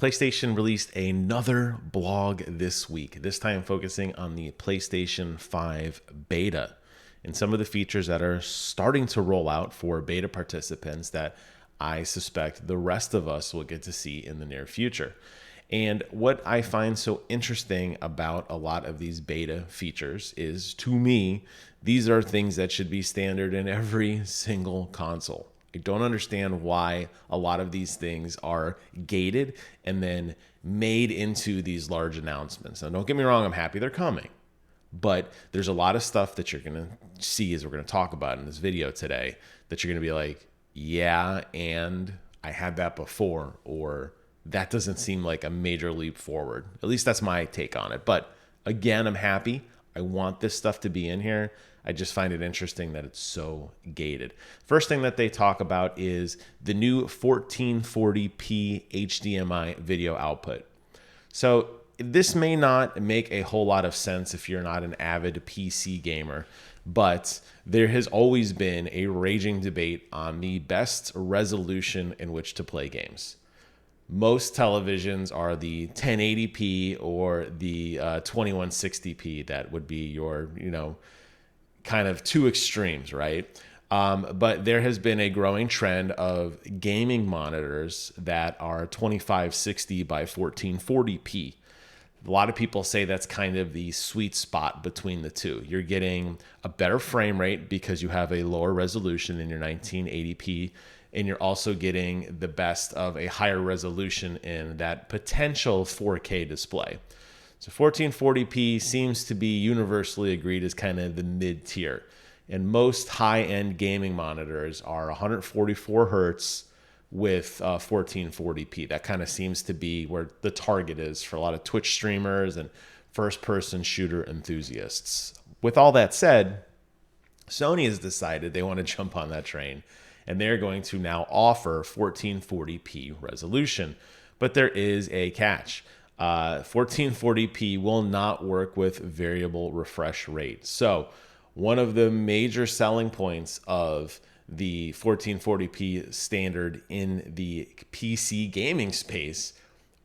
PlayStation released another blog this week, this time focusing on the PlayStation 5 Beta and some of the features that are starting to roll out for beta participants that I suspect the rest of us will get to see in the near future. And what I find so interesting about a lot of these beta features is, to me, these are things that should be standard in every single console. I don't understand why a lot of these things are gated and then made into these large announcements. Now, don't get me wrong, I'm happy they're coming. But there's a lot of stuff that you're going to see, as we're going to talk about in this video today, that you're going to be like, yeah, and I had that before, or that doesn't seem like a major leap forward. At least that's my take on it. But again, I'm happy. I want this stuff to be in here. I just find it interesting that it's so gated. First thing that they talk about is the new 1440p HDMI video output. So this may not make a whole lot of sense if you're not an avid PC gamer, but there has always been a raging debate on the best resolution in which to play games. Most televisions are the 1080p or the 2160p. That would be your, kind of two extremes, right? But there has been a growing trend of gaming monitors that are 2560 by 1440p. A lot of people say that's kind of the sweet spot between the two. You're getting a better frame rate because you have a lower resolution in your 1980p, and you're also getting the best of a higher resolution in that potential 4K display. So 1440p seems to be universally agreed as kind of the mid-tier. And most high-end gaming monitors are 144 hertz with 1440p. That kind of seems to be where the target is for a lot of Twitch streamers and first-person shooter enthusiasts. With all that said, Sony has decided they want to jump on that train, and they're going to now offer 1440p resolution. But there is a catch. 1440p will not work with variable refresh rate. So one of the major selling points of the 1440p standard in the PC gaming space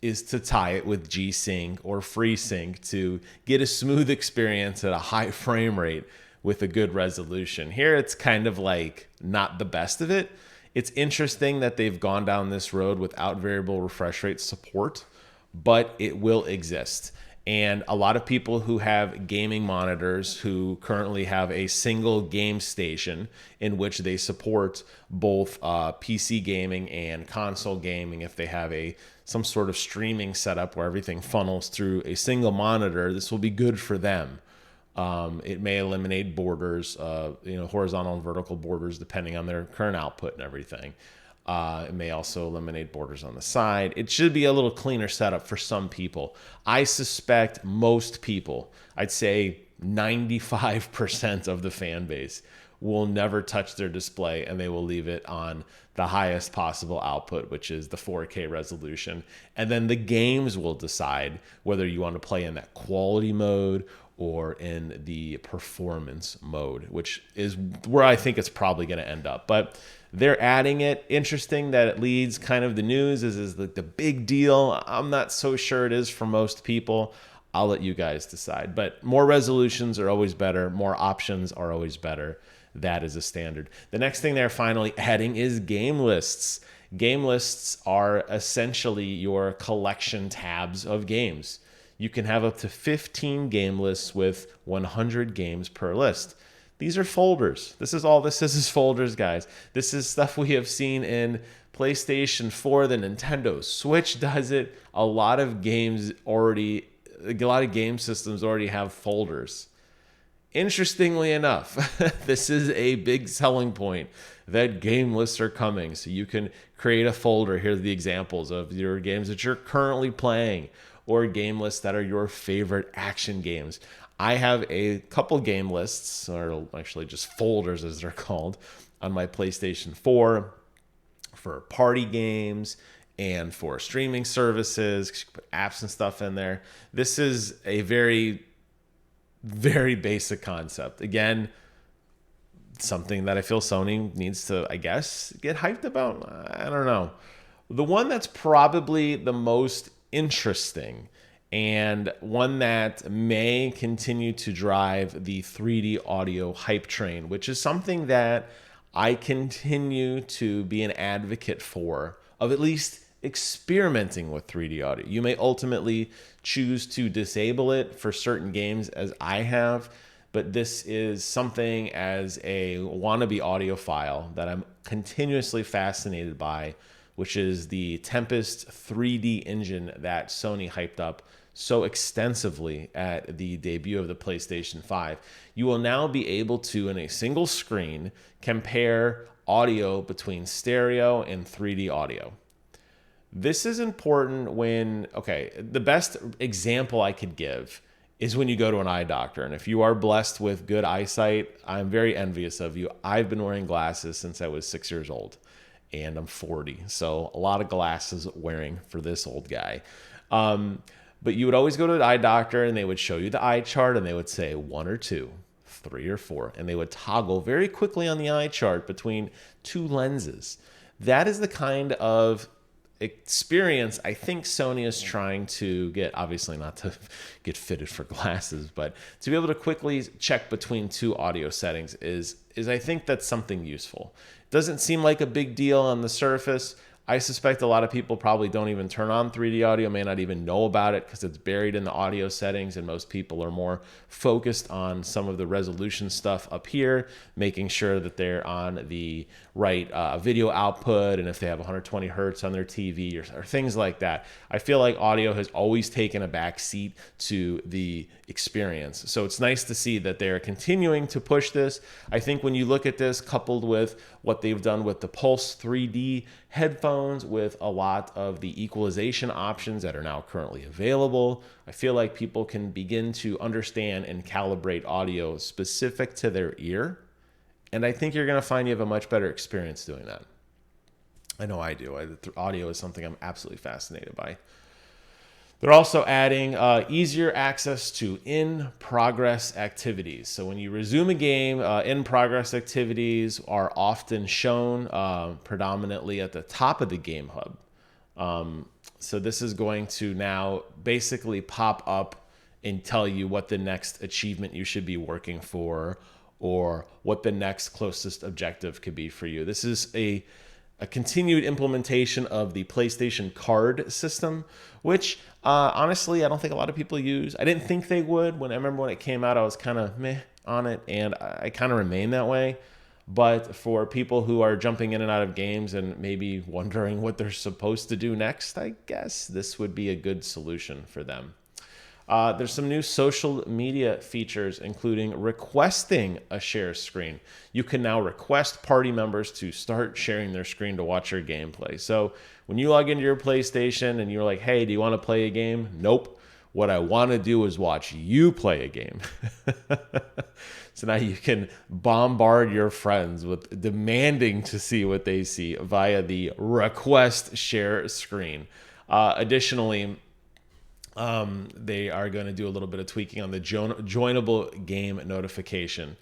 is to tie it with G-Sync or FreeSync to get a smooth experience at a high frame rate with a good resolution. Here it's kind of like not the best of it. It's interesting that they've gone down this road without variable refresh rate support, but it will exist. And a lot of people who have gaming monitors who currently have a single game station in which they support both PC gaming and console gaming, if they have some sort of streaming setup where everything funnels through a single monitor, this will be good for them. It may eliminate borders, horizontal and vertical borders, depending on their current output and everything. It may also eliminate borders on the side. It should be a little cleaner setup for some people. I suspect most people, I'd say 95% of the fan base, will never touch their display and they will leave it on the highest possible output, which is the 4K resolution. And then the games will decide whether you want to play in that quality mode or in the performance mode, which is where I think it's probably going to end up. But they're adding it. Interesting that it leads kind of the news is the big deal. I'm not so sure it is for most people. I'll let you guys decide. But more resolutions are always better. More options are always better. That is a standard. The next thing they're finally adding is game lists. Game lists are essentially your collection tabs of games. You can have up to 15 game lists with 100 games per list. These are folders. This is all this is folders, guys. This is stuff we have seen in PlayStation 4, the Nintendo Switch does it. A lot of game systems already have folders. Interestingly enough, this is a big selling point that game lists are coming. So you can create a folder. Here are the examples of your games that you're currently playing, or game lists that are your favorite action games. I have a couple game lists, or actually just folders as they're called, on my PlayStation 4 for party games and for streaming services. You can put apps and stuff in there. This is a very, very basic concept. Again, something that I feel Sony needs to, I guess, get hyped about. I don't know. The one that's probably the most interesting and one that may continue to drive the 3D audio hype train, which is something that I continue to be an advocate for, of at least experimenting with 3D audio. You may ultimately choose to disable it for certain games, as I have, but this is something as a wannabe audiophile that I'm continuously fascinated by, which is the Tempest 3D engine that Sony hyped up so extensively at the debut of the PlayStation 5. You will now be able to, in a single screen, compare audio between stereo and 3D audio. This is important when, okay, the best example I could give is when you go to an eye doctor. And if you are blessed with good eyesight, I'm very envious of you. I've been wearing glasses since I was 6 years old, and I'm 40. So a lot of glasses wearing for this old guy. But you would always go to the eye doctor and they would show you the eye chart and they would say 1 or 2, 3 or 4. And they would toggle very quickly on the eye chart between two lenses. That is the kind of experience I think Sony is trying to get, obviously not to get fitted for glasses, but to be able to quickly check between two audio settings is I think that's something useful. It doesn't seem like a big deal on the surface. I suspect a lot of people probably don't even turn on 3D audio, may not even know about it because it's buried in the audio settings, and most people are more focused on some of the resolution stuff up here, making sure that they're on the right video output, and if they have 120 hertz on their TV or things like that. I feel like audio has always taken a back seat to the experience. So it's nice to see that they're continuing to push this. I think when you look at this coupled with what they've done with the Pulse 3D headphones, with a lot of the equalization options that are now currently available, I feel like people can begin to understand and calibrate audio specific to their ear. And I think you're going to find you have a much better experience doing that. I know I do. Audio is something I'm absolutely fascinated by. They're also adding easier access to in-progress activities. So when you resume a game, in-progress activities are often shown predominantly at the top of the game hub. So this is going to now basically pop up and tell you what the next achievement you should be working for, or what the next closest objective could be for you. This is a continued implementation of the PlayStation card system, which honestly, I don't think a lot of people use. I didn't think they would. I remember when it came out, I was kind of meh on it, and I kind of remain that way. But for people who are jumping in and out of games and maybe wondering what they're supposed to do next, I guess this would be a good solution for them. There's some new social media features, including requesting a share screen. You can now request party members to start sharing their screen to watch your gameplay. So when you log into your PlayStation and you're like, hey, do you want to play a game? Nope. What I want to do is watch you play a game. So now you can bombard your friends with demanding to see what they see via the request share screen. Additionally, they are going to do a little bit of tweaking on the joinable game notification.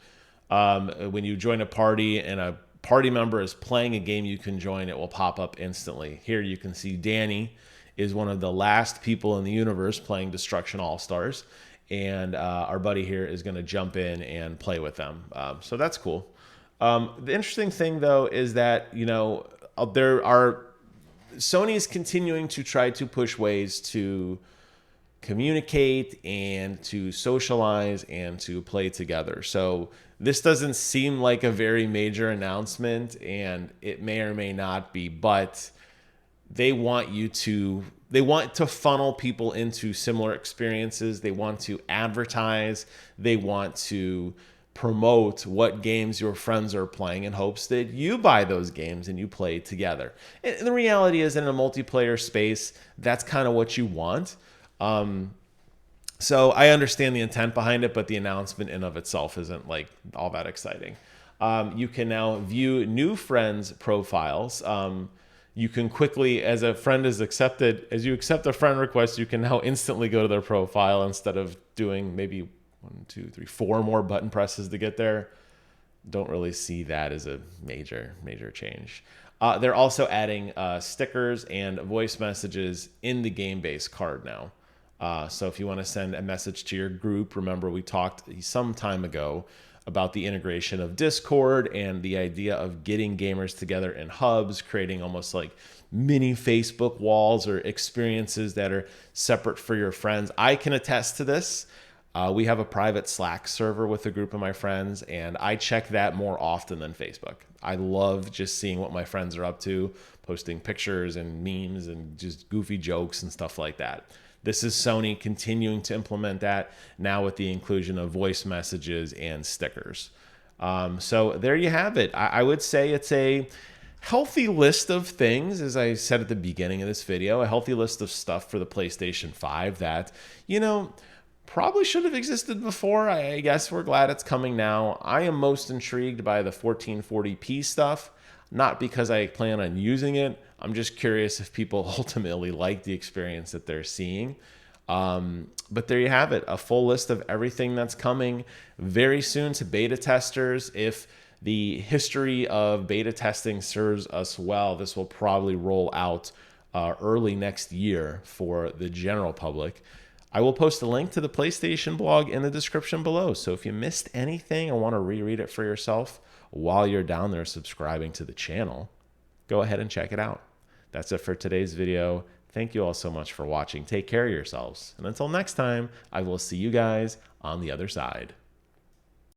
When you join a party and a party member is playing a game you can join, it will pop up instantly. Here you can see Danny is one of the last people in the universe playing Destruction All-Stars, and our buddy here is going to jump in and play with them. So that's cool. The interesting thing, though, is that, Sony is continuing to try to push ways to communicate and to socialize and to play together. So this doesn't seem like a very major announcement, and it may or may not be, but they want to funnel people into similar experiences. They want to advertise. They want to promote what games your friends are playing in hopes that you buy those games and you play together. And the reality is, in a multiplayer space, that's kind of what you want. So I understand the intent behind it, but the announcement in of itself isn't like all that exciting. You can now view new friends' profiles. You can quickly, as you accept a friend request, you can now instantly go to their profile instead of doing maybe 1, 2, 3, 4 more button presses to get there. Don't really see that as a major change. They're also adding stickers and voice messages in the game-based card now. So if you want to send a message to your group, remember we talked some time ago about the integration of Discord and the idea of getting gamers together in hubs, creating almost like mini Facebook walls or experiences that are separate for your friends. I can attest to this. We have a private Slack server with a group of my friends, and I check that more often than Facebook. I love just seeing what my friends are up to, posting pictures and memes and just goofy jokes and stuff like that. This is Sony continuing to implement that now with the inclusion of voice messages and stickers. So there you have it. I would say it's a healthy list of things, as I said at the beginning of this video, a healthy list of stuff for the PlayStation 5 that, probably should have existed before. I guess we're glad it's coming now. I am most intrigued by the 1440p stuff, not because I plan on using it. I'm just curious if people ultimately like the experience that they're seeing. But there you have it, a full list of everything that's coming very soon to beta testers. If the history of beta testing serves us well, this will probably roll out early next year for the general public. I will post a link to the PlayStation blog in the description below. So if you missed anything or want to reread it for yourself while you're down there subscribing to the channel, go ahead and check it out. That's it for today's video. Thank you all so much for watching. Take care of yourselves. And until next time, I will see you guys on the other side.